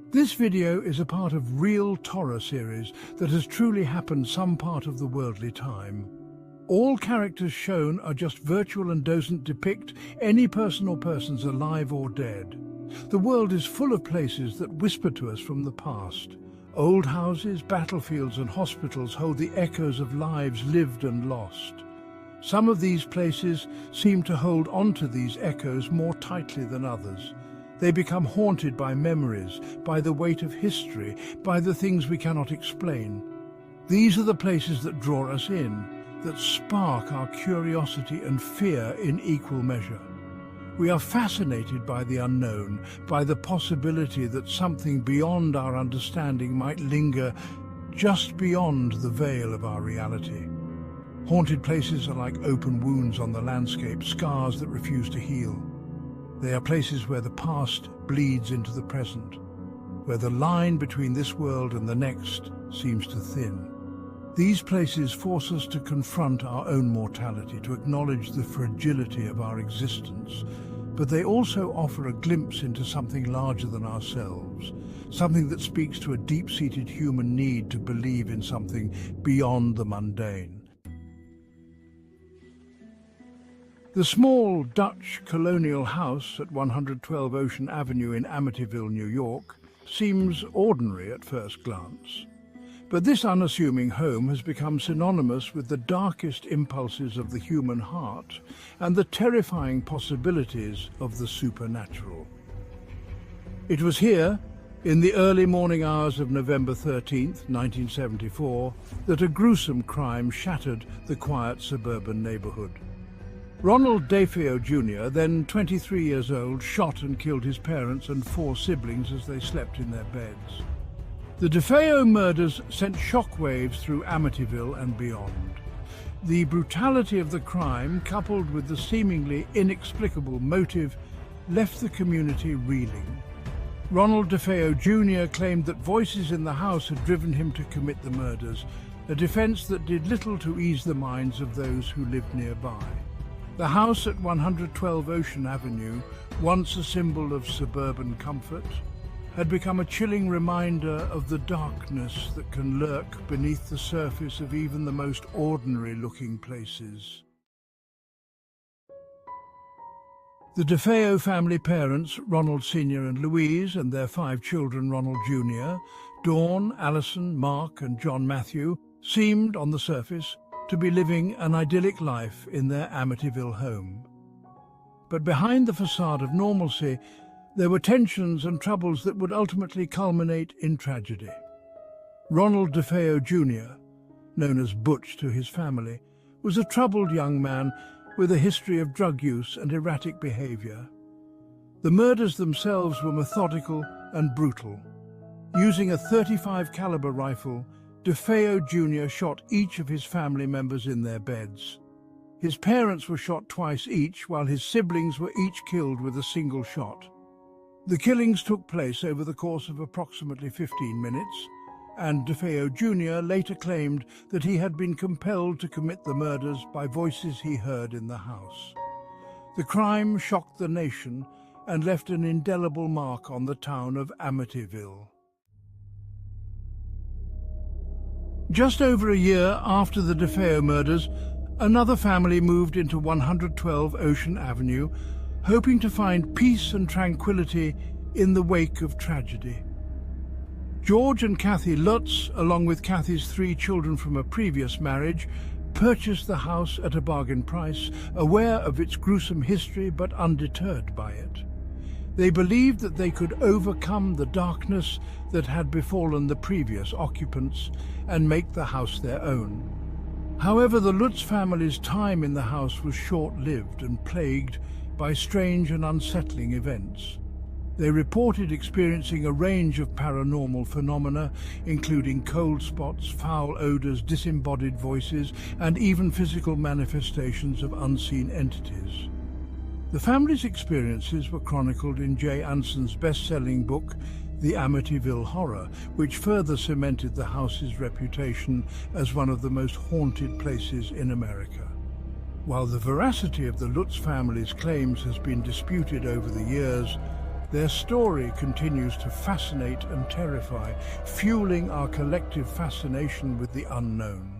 This video is a part of Real Torah series that has truly happened some part of the worldly time. All characters shown are just virtual and doesn't depict any person or persons alive or dead. The world is full of places that whisper to us from the past. Old houses, battlefields and hospitals hold the echoes of lives lived and lost. Some of these places seem to hold onto these echoes more tightly than others. They become haunted by memories, by the weight of history, by the things we cannot explain. These are the places that draw us in, that spark our curiosity and fear in equal measure. We are fascinated by the unknown, by the possibility that something beyond our understanding might linger just beyond the veil of our reality. Haunted places are like open wounds on the landscape, scars that refuse to heal. They are places where the past bleeds into the present, where the line between this world and the next seems to thin. These places force us to confront our own mortality, to acknowledge the fragility of our existence, but they also offer a glimpse into something larger than ourselves, something that speaks to a deep-seated human need to believe in something beyond the mundane. The small Dutch colonial house at 112 Ocean Avenue in Amityville, New York, seems ordinary at first glance. But this unassuming home has become synonymous with the darkest impulses of the human heart and the terrifying possibilities of the supernatural. It was here, in the early morning hours of November 13th, 1974, that a gruesome crime shattered the quiet suburban neighborhood. Ronald DeFeo Jr., then 23 years old, shot and killed his parents and 4 siblings as they slept in their beds. The DeFeo murders sent shockwaves through Amityville and beyond. The brutality of the crime, coupled with the seemingly inexplicable motive, left the community reeling. Ronald DeFeo Jr. claimed that voices in the house had driven him to commit the murders, a defense that did little to ease the minds of those who lived nearby. The house at 112 Ocean Avenue, once a symbol of suburban comfort, had become a chilling reminder of the darkness that can lurk beneath the surface of even the most ordinary-looking places. The DeFeo family parents, Ronald Sr. and Louise, and their 5 children, Ronald Jr., Dawn, Allison, Mark, and John Matthew, seemed, on the surface, to be living an idyllic life in their Amityville home. But behind the facade of normalcy, there were tensions and troubles that would ultimately culminate in tragedy. Ronald DeFeo Jr., known as Butch to his family, was a troubled young man with a history of drug use and erratic behavior. The murders themselves were methodical and brutal. Using a .35 caliber rifle, DeFeo Jr. shot each of his family members in their beds. His parents were shot twice each, while his siblings were each killed with a single shot. The killings took place over the course of approximately 15 minutes, and DeFeo Jr. later claimed that he had been compelled to commit the murders by voices he heard in the house. The crime shocked the nation and left an indelible mark on the town of Amityville. Just over a year after the DeFeo murders, another family moved into 112 Ocean Avenue, hoping to find peace and tranquility in the wake of tragedy. George and Kathy Lutz, along with Kathy's 3 children from a previous marriage, purchased the house at a bargain price, aware of its gruesome history but undeterred by it. They believed that they could overcome the darkness that had befallen the previous occupants and make the house their own. However, the Lutz family's time in the house was short-lived and plagued by strange and unsettling events. They reported experiencing a range of paranormal phenomena, including cold spots, foul odors, disembodied voices, and even physical manifestations of unseen entities. The family's experiences were chronicled in Jay Anson's best-selling book, The Amityville Horror, which further cemented the house's reputation as one of the most haunted places in America. While the veracity of the Lutz family's claims has been disputed over the years, their story continues to fascinate and terrify, fueling our collective fascination with the unknown.